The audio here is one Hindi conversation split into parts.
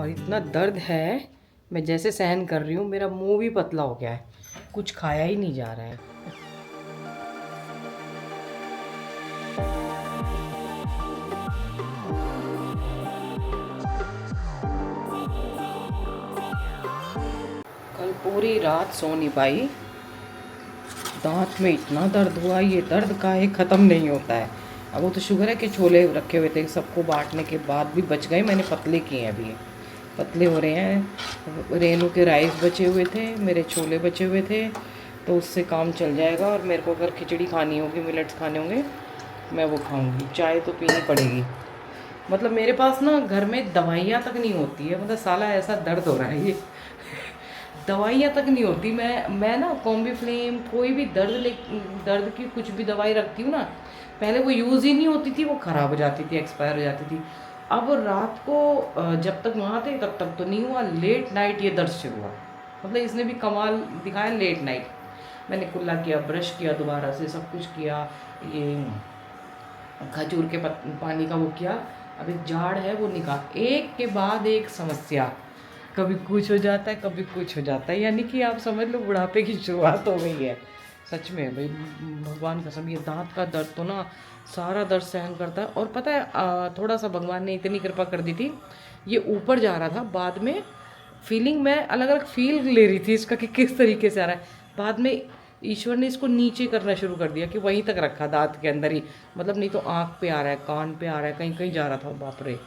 और इतना दर्द है, मैं जैसे सहन कर रही हूँ मेरा मुंह भी पतला हो गया है, कुछ खाया ही नहीं जा रहा है। कल पूरी रात सो नहीं पाई, दांत में इतना दर्द हुआ, ये दर्द का है ख़त्म नहीं होता है। अब वो तो शुगर है कि छोले रखे हुए थे, सबको बांटने के बाद भी बच गए, मैंने पतले किए हैं अभी, पतले हो रहे हैं। रेनू के राइस बचे हुए थे, मेरे छोले बचे हुए थे, तो उससे काम चल जाएगा। और मेरे को अगर खिचड़ी खानी होगी, मिलेट्स खाने होंगे, मैं वो खाऊंगी। चाय तो पीनी पड़ेगी। मतलब मेरे पास ना घर में दवाइयाँ तक नहीं होती है, मतलब साला ऐसा दर्द हो रहा है ये दवाइयाँ तक नहीं होती। मैं ना कॉम्बीफ्लेम, कोई भी दर्द की कुछ भी दवाई रखती हूँ ना, पहले वो यूज़ ही नहीं होती थी, वो ख़राब हो जाती थी, एक्सपायर हो जाती थी। अब रात को जब तक वहाँ थे तब तक तो नहीं हुआ, लेट नाइट ये दर्द शुरू हुआ। मतलब इसने भी कमाल दिखाया, लेट नाइट मैंने कुल्ला किया, ब्रश किया, दोबारा से सब कुछ किया, ये खजूर के पानी का वो किया। अब एक जाड़ है वो निकाल, एक के बाद एक समस्या, कभी कुछ हो जाता है, कभी कुछ हो जाता है। यानी कि आप समझ लो बुढ़ापे की शुरुआत हो गई है सच में भाई, भगवान कसम। ये दांत का दर्द तो ना सारा दर्द सहन करता है। और पता है थोड़ा सा भगवान ने इतनी कृपा कर दी थी, ये ऊपर जा रहा था, बाद में फीलिंग मैं अलग अलग फील ले रही थी इसका कि किस तरीके से आ रहा है। बाद में ईश्वर ने इसको नीचे करना शुरू कर दिया कि वहीं तक रखा, दांत के अंदर ही। मतलब नहीं तो आँख पे आ रहा है, कान पे आ रहा है, कहीं कहीं जा रहा था। बाप रे,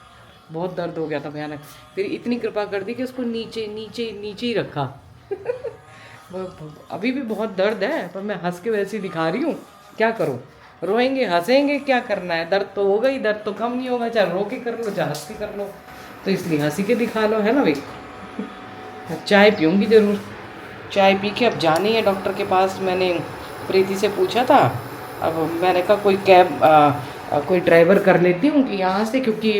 बहुत दर्द हो गया था भयानक। फिर इतनी कृपा कर दी कि उसको नीचे नीचे नीचे ही रखा अभी भी बहुत दर्द है, पर मैं हंस के वैसे ही दिखा रही हूँ, क्या करूँ। रोएंगे हंसेंगे क्या करना है, दर्द तो होगा ही, दर्द तो कम नहीं होगा, चाहे रो के कर लो चाहे हंस के कर लो, तो इसलिए हंसी के दिखा लो, है ना भाई। चाय पीऊँगी ज़रूर, चाय पी के अब जानी है डॉक्टर के पास। मैंने प्रीति से पूछा था, अब मैंने कहा कोई कैब कोई ड्राइवर कर लेती हूँ कि यहाँ से, क्योंकि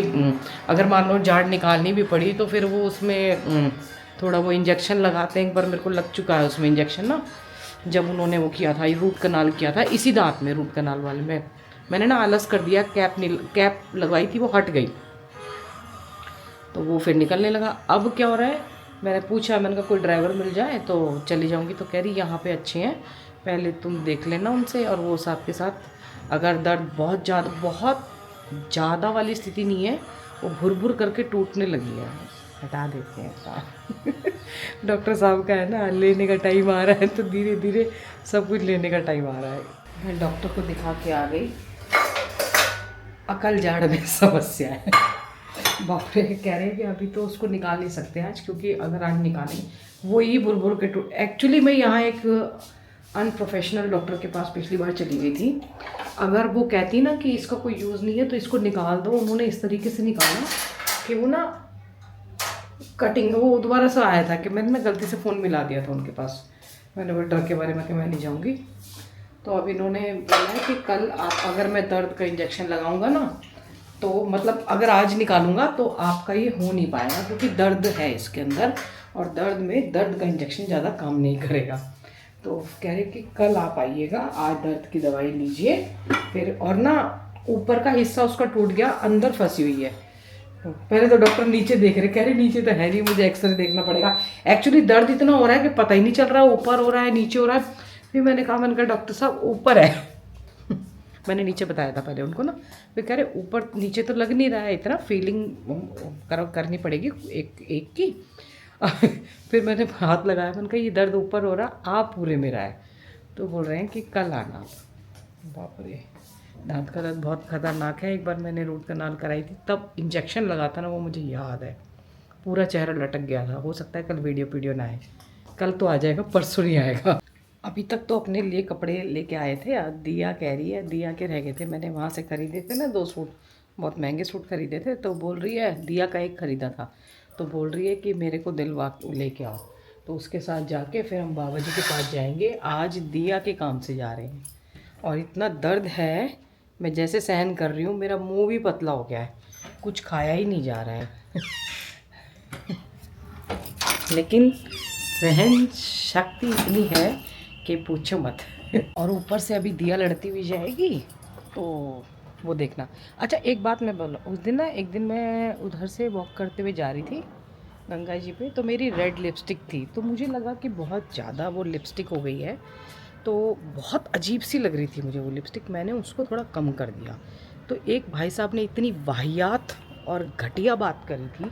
अगर मान लो जाड़ निकालनी भी पड़ी तो फिर वो उसमें थोड़ा वो इंजेक्शन लगाते हैं। एक बार मेरे को लग चुका है उसमें इंजेक्शन ना, जब उन्होंने वो किया था, रूट कनाल किया था इसी दांत में, रूट कनाल वाले में मैंने ना आलस कर दिया, कैप लगवाई थी वो हट गई, तो वो फिर निकलने लगा। अब क्या हो रहा है, मैंने पूछा, मैंने कहा कोई ड्राइवर मिल जाए तो चली जाऊंगी, तो कह रही यहाँ पे अच्छे हैं, पहले तुम देख लेना उनसे। और वो साथ के साथ अगर दर्द बहुत ज़्यादा वाली स्थिति नहीं है, वो भुर भुर करके टूटने लगी है, हटा देते हैं डॉक्टर साहब का है ना, लेने का टाइम आ रहा है, तो धीरे धीरे सब कुछ लेने का टाइम आ रहा है। मैं डॉक्टर को दिखा के आ गई, अकल जाड़ में समस्या है बाप रे। कह रहे हैं कि अभी तो उसको निकाल नहीं सकते आज, क्योंकि अगर आज निकालें वो ही भुर भुर के टूट। एक्चुअली मैं यहाँ एक अनप्रोफेशनल डॉक्टर के पास पिछली बार चली गई थी। अगर वो कहती ना कि इसका कोई यूज़ नहीं है तो इसको निकाल दो, उन्होंने इस तरीके से निकाला कि वो ना कटिंग, वो दोबारा से आया था कि मैंने ना गलती से फ़ोन मिला दिया था उनके पास। मैंने वो डर के बारे में कि मैं नहीं जाऊँगी, तो अब इन्होंने बोला है कि कल आप, अगर मैं दर्द का इंजेक्शन लगाऊंगा ना, तो मतलब अगर आज निकालूंगा तो आपका ये हो नहीं पाएगा, क्योंकि दर्द है इसके अंदर, और दर्द का इंजेक्शन ज़्यादा काम नहीं करेगा। तो कह रहे कि कल आप आइएगा, आज दर्द की दवाई लीजिए फिर। और ना ऊपर का हिस्सा उसका टूट गया, अंदर फंसी हुई है। पहले तो डॉक्टर नीचे देख रहे, कह रहे नीचे तो है नहीं, मुझे एक्सरे देखना पड़ेगा। एक्चुअली दर्द इतना हो रहा है कि पता ही नहीं चल रहा, ऊपर हो रहा है नीचे हो रहा है। फिर मैंने कहा डॉक्टर साहब ऊपर है मैंने नीचे बताया था पहले उनको ना, फिर कह रहे ऊपर नीचे तो लग नहीं रहा है, इतना फीलिंग करनी पड़ेगी एक की फिर मैंने हाथ लगाया, मैंने कहा ये दर्द ऊपर हो रहा, आप पूरे में रहा है, तो बोल रहे हैं कि कल आना। बाप रे, दांत का दर्द बहुत ख़तरनाक है। एक बार मैंने रूट कनाल कराई थी, तब इंजेक्शन लगा था ना, वो मुझे याद है, पूरा चेहरा लटक गया था। हो सकता है कल वीडियो ना आए, कल तो आ जाएगा, परसों नहीं आएगा। अभी तक तो अपने लिए कपड़े लेके आए थे, दिया कह रही है, दिया के रह गए थे, मैंने वहाँ से खरीदे थे ना 2 सूट, बहुत महंगे सूट खरीदे थे, तो बोल रही है, दिया का एक ख़रीदा था, तो बोल रही है कि मेरे को दिलवा लेके आओ, तो उसके साथ जाके फिर हम बाबा जी के पास जाएंगे। आज दिया के काम से जा रहे हैं, और इतना दर्द है, मैं जैसे सहन कर रही हूँ मेरा मुंह भी पतला हो गया है, कुछ खाया ही नहीं जा रहा है लेकिन सहन शक्ति इतनी है कि पूछो मत और ऊपर से अभी दिया लड़ती हुई जाएगी, तो वो देखना। अच्छा एक बात मैं बोलूँ, उस दिन ना, एक दिन मैं उधर से वॉक करते हुए जा रही थी, गंगा जी पे, तो मेरी रेड लिपस्टिक थी, तो मुझे लगा कि बहुत ज़्यादा वो लिपस्टिक हो गई है, तो बहुत अजीब सी लग रही थी मुझे वो लिपस्टिक। मैंने उसको थोड़ा कम कर दिया, तो एक भाई साहब ने इतनी वाहियात और घटिया बात करी थी,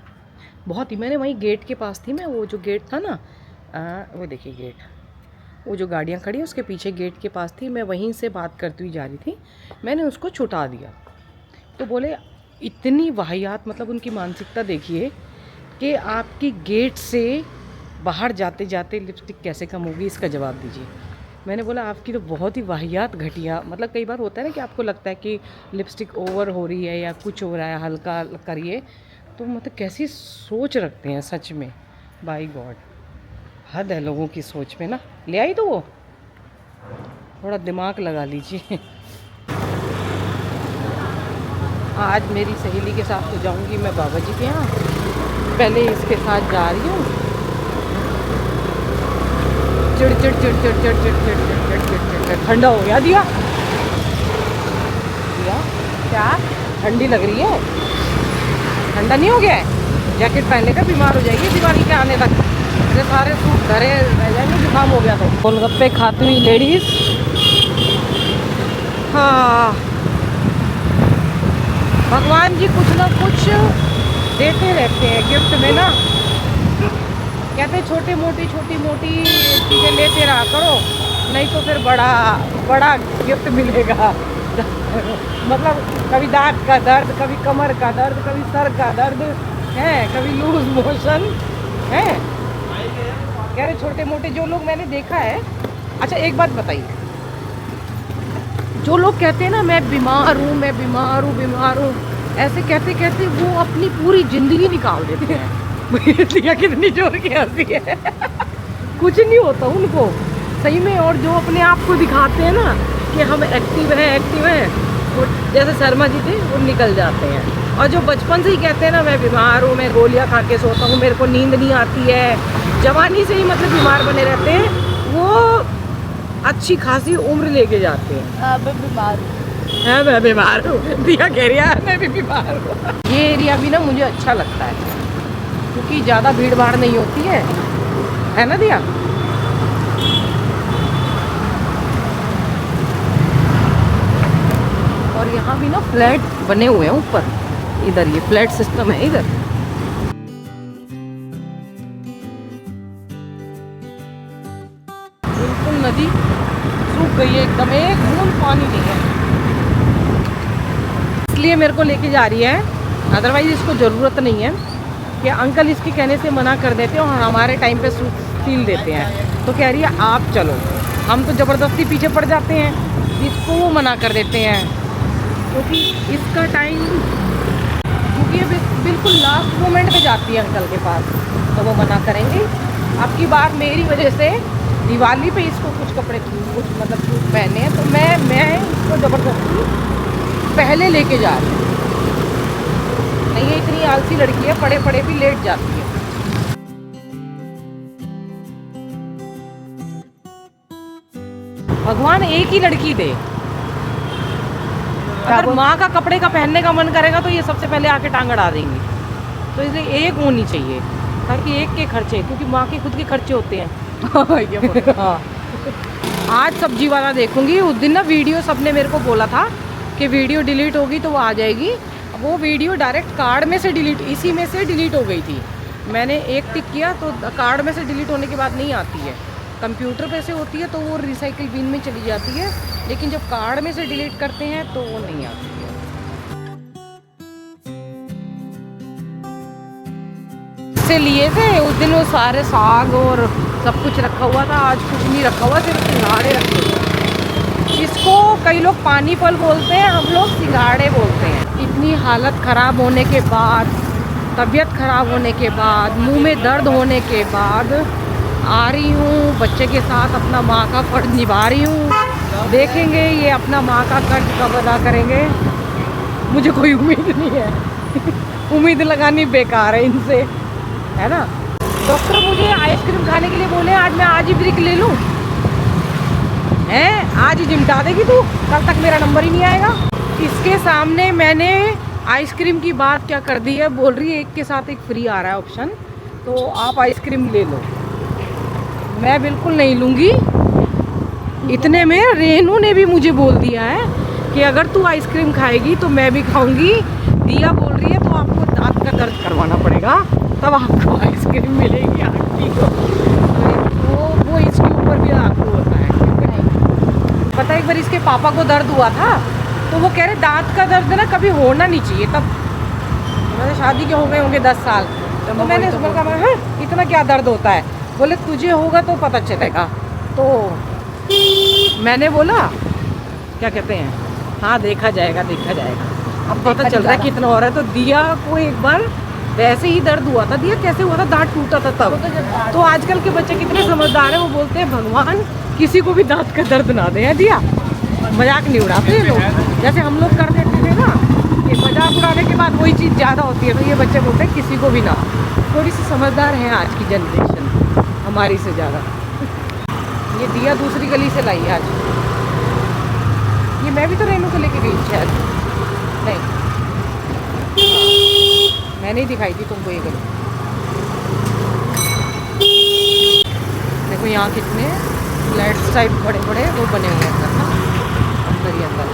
बहुत ही। मैंने वहीं गेट के पास थी मैं, वो जो गेट था ना, वो देखिए गेट, वो जो गाड़ियाँ खड़ी हैं उसके पीछे गेट के पास थी, मैं वहीं से बात करती हुई जा रही थी, मैंने उसको छुटा दिया। तो बोले इतनी वाहियात, मतलब उनकी मानसिकता देखिए कि आपकी गेट से बाहर जाते जाते लिपस्टिक कैसे कम होगी, इसका जवाब दीजिए। मैंने बोला आपकी तो बहुत ही वाहियात घटिया, मतलब कई बार होता है ना कि आपको लगता है कि लिपस्टिक ओवर हो रही है या कुछ हो रहा है, हल्का करिए, तो मतलब कैसी सोच रखते हैं सच में, बाय गॉड, हद है लोगों की सोच में ना। ले आई तो वो, थोड़ा दिमाग लगा लीजिए। आज मेरी सहेली के साथ तो जाऊंगी मैं बाबा जी के यहाँ, पहले इसके साथ जा रही हूँ। चिड़ चिड़ चिड़ चिड़ चिड़ चिड़ चिड़ चिड़ चिड़ चिड़ चिड़, ठंडा हो गया दिया, दिया क्या ठंडी लग रही है? ठंडा नहीं हो गया है? जैकेट पहनने का, बीमार हो जाएगी दिवाली के आने तक, मेरे सारे सूट धरे रह जाएंगे, जुकाम हो गया तो। गोलगप्पे खाती हुई लेडीज, हाँ भगवान जी कुछ ना कुछ देते रहते हैं गिफ्ट में ना, कहते छोटी मोटी चीज़ें लेते रहा करो, नहीं तो फिर बड़ा बड़ा गिफ्ट मिलेगा। मतलब कभी दांत का दर्द, कभी कमर का दर्द, कभी सर का दर्द है, कभी लूज मोशन है, कह रहे छोटे मोटे जो लोग मैंने देखा है। अच्छा एक बात बताइए, जो लोग कहते हैं ना मैं बीमार हूँ, मैं बीमार हूँ, बीमार हूँ, ऐसे कहते कहते वो अपनी पूरी ज़िंदगी निकाल देते हैं। भैया कितनी जोर की हंसी है। कुछ नहीं होता उनको सही में, और जो अपने आप को दिखाते हैं ना कि हम एक्टिव हैं, वो जैसे शर्मा जी थे, वो निकल जाते हैं। और जो बचपन से ही कहते हैं ना मैं बीमार हूँ, मैं गोलियाँ खा के सोता हूँ, मेरे को नींद नहीं आती है, जवानी से ही मतलब बीमार बने रहते हैं, वो अच्छी खासी उम्र लेके जाते हैं। मैं बीमार हूँ, हाँ मैं बीमार हूँ, दिया कह रही है मैं भी बीमार हूँ। ये एरिया भी ना मुझे अच्छा लगता है क्योंकि ज़्यादा भीड़ भाड़ नहीं होती है ना दिया? और यहाँ भी ना फ्लैट बने हुए हैं ऊपर, इधर ये फ्लैट सिस्टम है इधर। बिल्कुल नदी सूख गई है एकदम, एक बूंद पानी नहीं है, इसलिए मेरे को लेके जा रही है, अदरवाइज इसको ज़रूरत नहीं है। कि अंकल इसके कहने से मना कर देते हैं और हमारे टाइम पे सील देते हैं, तो कह रही है आप चलो, हम तो ज़बरदस्ती पीछे पड़ जाते हैं, इसको वो मना कर देते हैं क्योंकि इसका टाइम, क्योंकि ये बिल्कुल लास्ट मोमेंट पे जाती है अंकल के पास, तो वो मना करेंगे। अब की बार मेरी वजह से दिवाली पे इसको कुछ कपड़े कुछ मतलब सूट पहने हैं, तो मैं इसको ज़बरदस्ती पहले लेके जा रही हूँ। नहीं ये इतनी आलसी लड़की है, पड़े पड़े भी लेट जाती है। भगवान एक ही लड़की दे, अगर माँ का कपड़े का पहनने का मन करेगा तो ये सबसे पहले आके टांग अड़ा देंगी, तो इसलिए एक होनी चाहिए ताकि एक के खर्चे, क्योंकि माँ के खुद के खर्चे होते हैं। हाँ। आज सब्जी वाला देखूंगी, उस दिन ना वीडियो सबने मेरे को बोला था कि वीडियो डिलीट होगी तो वो आ जाएगी, वो वीडियो डायरेक्ट कार्ड में से डिलीट, इसी में से डिलीट हो गई थी, मैंने एक टिक किया तो कार्ड में से डिलीट होने के बाद नहीं आती है, कंप्यूटर पे से होती है तो वो रिसाइकिल बिन में चली जाती है, लेकिन जब कार्ड में से डिलीट करते हैं तो वो नहीं आती है। से लिए थे उस दिन वो सारे साग और सब कुछ रखा हुआ था, आज कुछ नहीं रखा हुआ, सिर्फ सिंघाड़े रखे हुए। इसको कई लोग पानी फल बोलते हैं, हम लोग सिंघाड़े बोलते हैं। इतनी हालत ख़राब होने के बाद, तबीयत ख़राब होने के बाद, मुंह में दर्द होने के बाद आ रही हूँ बच्चे के साथ, अपना माँ का फर्ज निभा रही हूँ। देखेंगे ये अपना माँ का कर्ज कब अदा करेंगे, मुझे कोई उम्मीद नहीं है। उम्मीद लगानी बेकार है इनसे, है ना। डॉक्टर मुझे आइसक्रीम खाने के लिए बोले, आज ही ब्रेक ले लूँ, हैं आज ही जिमटा देगी तू, कल तक मेरा नंबर ही नहीं आएगा। इसके सामने मैंने आइसक्रीम की बात क्या कर दी है, बोल रही है एक के साथ एक फ्री आ रहा है ऑप्शन, तो आप आइसक्रीम ले लो। मैं बिल्कुल नहीं लूँगी। इतने में रेनू ने भी मुझे बोल दिया है कि अगर तू आइसक्रीम खाएगी तो मैं भी खाऊंगी। दिया बोल रही है तो आपको दांत का दर्द करवाना पड़ेगा तब आपको आइसक्रीम मिलेगी आंटी को। तो वो इसके ऊपर भी आपको होता है, पता है। एक बार इसके पापा को दर्द हुआ था तो वो कह रहे दांत का दर्द ना कभी होना नहीं चाहिए। तब मेरे शादी के हो गए होंगे 10 साल। तो मैंने उसको कहा इतना क्या दर्द होता है? बोले तुझे होगा तो पता चलेगा। तो मैंने बोला क्या कहते हैं, हाँ देखा जाएगा देखा जाएगा, अब पता चल रहा है कितना हो रहा है। तो दिया को एक बार वैसे ही दर्द हुआ था। दिया कैसे हुआ था? दांत टूटा था तब। तो आजकल के बच्चे कितने समझदार हैं, वो बोलते हैं भगवान किसी को भी दांत का दर्द ना दे। दिया मजाक नहीं उड़ाते लोग, जैसे हम लोग कर देते थे ना कि मजाक उड़ाने के बाद वही चीज़ ज़्यादा होती है। तो ये बच्चे बोलते हैं किसी को भी ना। थोड़ी सी समझदार है आज की जनरेशन हमारी से ज़्यादा। ये दिया दूसरी गली से लाई आज। ये मैं भी तो रेनू को लेके गई शायद, नहीं मैंने ही दिखाई थी तुमको ये गली। देखो यहाँ कितने फ्लैट साइड बड़े बड़े वो बने हुए हैं ना, अंदर ही अंदर।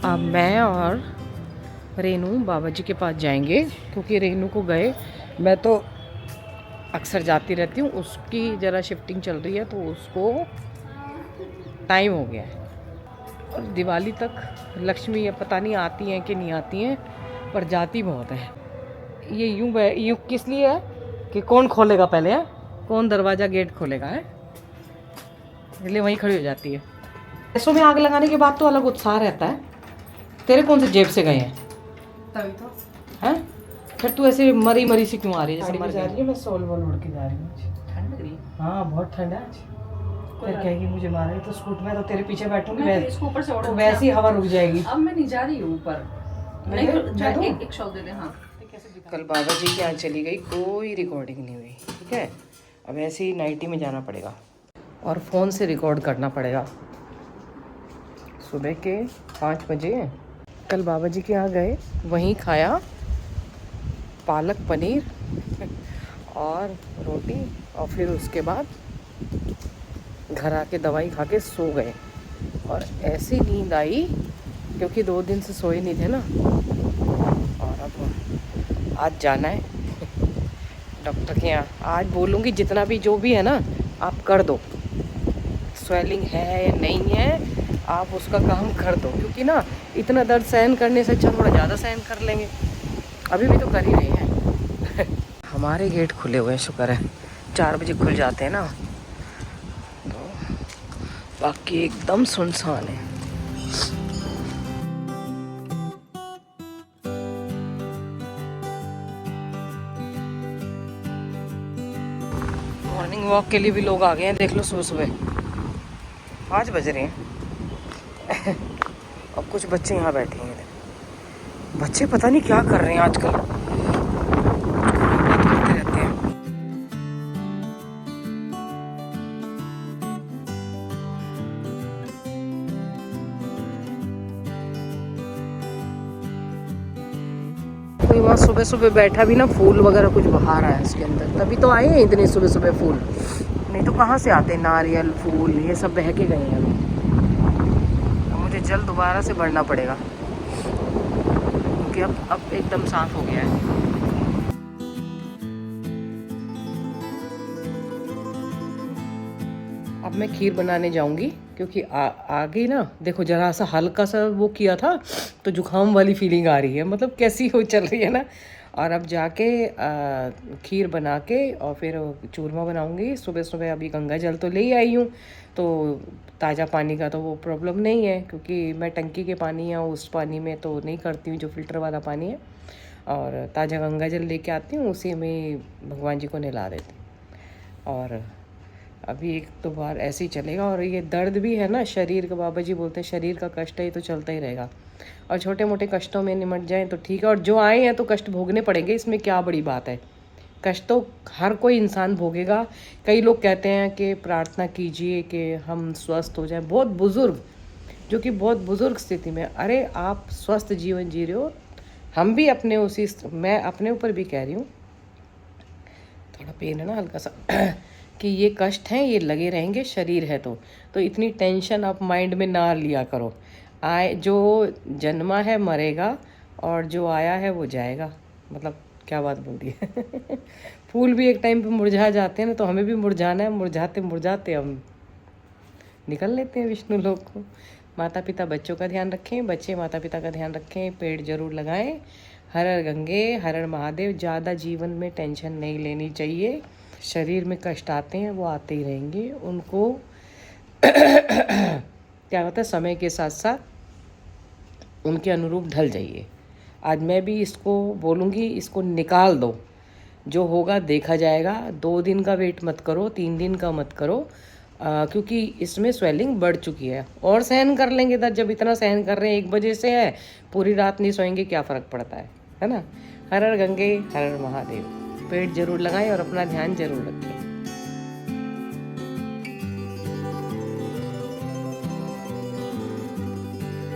अब मैं और रेनू बाबा जी के पास जाएंगे क्योंकि रेनू को गए, मैं तो अक्सर जाती रहती हूँ, उसकी ज़रा शिफ्टिंग चल रही है तो उसको टाइम हो गया है। और दिवाली तक लक्ष्मी पता नहीं आती हैं कि नहीं आती हैं, पर जाती बहुत है। ये यूँ किस लिए है कि कौन खोलेगा पहले है, कौन दरवाज़ा गेट खोलेगा है, इसलिए वहीं खड़ी हो जाती है। पैसों में आग लगाने के बाद तो अलग उत्साह रहता है। तेरे कौन से जेब से गए हैं? तभी तो हैं? फिर तू ऐसे मरी मरी सी क्यों आ रही है? जैसे मर जा रही है। मैं सोल बोल उड़ के जा रही हूँ। ठंड लग रही है। हाँ बहुत ठंड है आज। फिर कहेगी मुझे मारे तो स्कूट में तो तेरे पीछे बैठूंगी, इसको ऊपर से तो वैसी हवा रुक जाएगी। अब मैं नहीं जा रही हूँ ऊपर। नहीं तो एक शॉट दे दे। हाँ कल बाबा जी के यहाँ चली गई, कोई रिकॉर्डिंग नहीं हुई। ठीक है, अब ऐसे ही नाइटी में जाना पड़ेगा और फ़ोन से रिकॉर्ड करना पड़ेगा। सुबह के 5 बजे कल बाबा जी के यहाँ गए, वहीं खाया पालक पनीर और रोटी, और फिर उसके बाद घर आके दवाई खा के सो गए। और ऐसी नींद आई क्योंकि 2 दिन से सोए नहीं थे ना। और अब आज जाना है डॉक्टर के यहाँ। आज बोलूँगी जितना भी जो भी है ना आप कर दो, स्वेलिंग है या नहीं है आप उसका काम कर दो, क्योंकि ना इतना दर्द सहन करने से अच्छा थोड़ा ज़्यादा सहन कर लेंगे। अभी भी तो कर ही रहे हैं। हमारे गेट खुले हुए हैं, शुक्र है 4 बजे खुल जाते हैं ना, तो बाकी एकदम सुनसान है। मॉर्निंग वॉक के लिए भी लोग आ गए हैं, देख लो सुबह सुबह 5 बज रहे हैं। अब कुछ बच्चे यहाँ बैठे हैं। बच्चे पता नहीं क्या कर रहे हैं आजकल, करते रहते हैं। कोई वहाँ सुबह सुबह बैठा भी ना, फूल वगैरह कुछ बहार आया इसके अंदर, तभी तो आए हैं इतने सुबह सुबह फूल, नहीं तो कहाँ से आते। नारियल फूल ये सब बह के गए हैं अभी। मुझे जल दोबारा से भरना पड़ेगा क्योंकि अब एकदम साफ हो गया है। अब मैं खीर बनाने जाऊंगी क्योंकि आगे ना देखो जरा सा हल्का सा वो किया था तो जुकाम वाली फीलिंग आ रही है, मतलब कैसी हो चल रही है ना। और अब जाके खीर बना के और फिर चूरमा बनाऊंगी। सुबह सुबह अभी गंगा जल तो ले ही आई हूँ, तो ताज़ा पानी का तो वो प्रॉब्लम नहीं है क्योंकि मैं टंकी के पानी या उस पानी में तो नहीं करती हूँ जो फ़िल्टर वाला पानी है। और ताज़ा गंगा जल लेके आती हूँ, उसी में भगवान जी को नहला देती हूँ। और अभी 1-2 बार ऐसे ही चलेगा। और ये दर्द भी है ना शरीर का, बाबा जी बोलते हैं शरीर का कष्ट है ये तो चलता ही रहेगा, और छोटे मोटे कष्टों में निमट जाएं तो ठीक है। और जो आए हैं तो कष्ट भोगने पड़ेंगे, इसमें क्या बड़ी बात है। कष्ट तो हर कोई इंसान भोगेगा। कई लोग कहते हैं कि प्रार्थना कीजिए कि हम स्वस्थ हो जाएं, बहुत बुज़ुर्ग जो कि बहुत बुजुर्ग स्थिति में। अरे आप स्वस्थ जीवन जी रहे हो, हम भी अपने उसी, मैं अपने ऊपर भी कह रही हूँ, थोड़ा पेन है ना हल्का सा कि ये कष्ट हैं, ये लगे रहेंगे, शरीर है तो इतनी टेंशन आप माइंड में ना लिया करो। आए जो जन्मा है मरेगा, और जो आया है वो जाएगा। मतलब क्या बात बोल दी है फूल भी एक टाइम पे मुरझा जाते हैं ना, तो हमें भी मुरझाना है, मुरझाते मुरझाते हम निकल लेते हैं विष्णु लोक को। माता पिता बच्चों का ध्यान रखें, बच्चे माता पिता का ध्यान रखें, पेड़ जरूर लगाएं। हर हर गंगे, हर हर महादेव। ज़्यादा जीवन में टेंशन नहीं लेनी चाहिए। शरीर में कष्ट आते हैं, वो आते ही रहेंगे, उनको क्या होता है, समय के साथ साथ उनके अनुरूप ढल जाइए। आज मैं भी इसको बोलूँगी, इसको निकाल दो, जो होगा देखा जाएगा। 2 दिन का वेट मत करो, 3 दिन का मत करो, क्योंकि इसमें स्वेलिंग बढ़ चुकी है। और सहन कर लेंगे, जब इतना सहन कर रहे हैं, 1 बजे से है, पूरी रात नहीं सोएंगे, क्या फ़र्क पड़ता है ना। हर हर गंगे, हर हर महादेव। पेड़ जरूर लगाएं और अपना ध्यान जरूर रखें।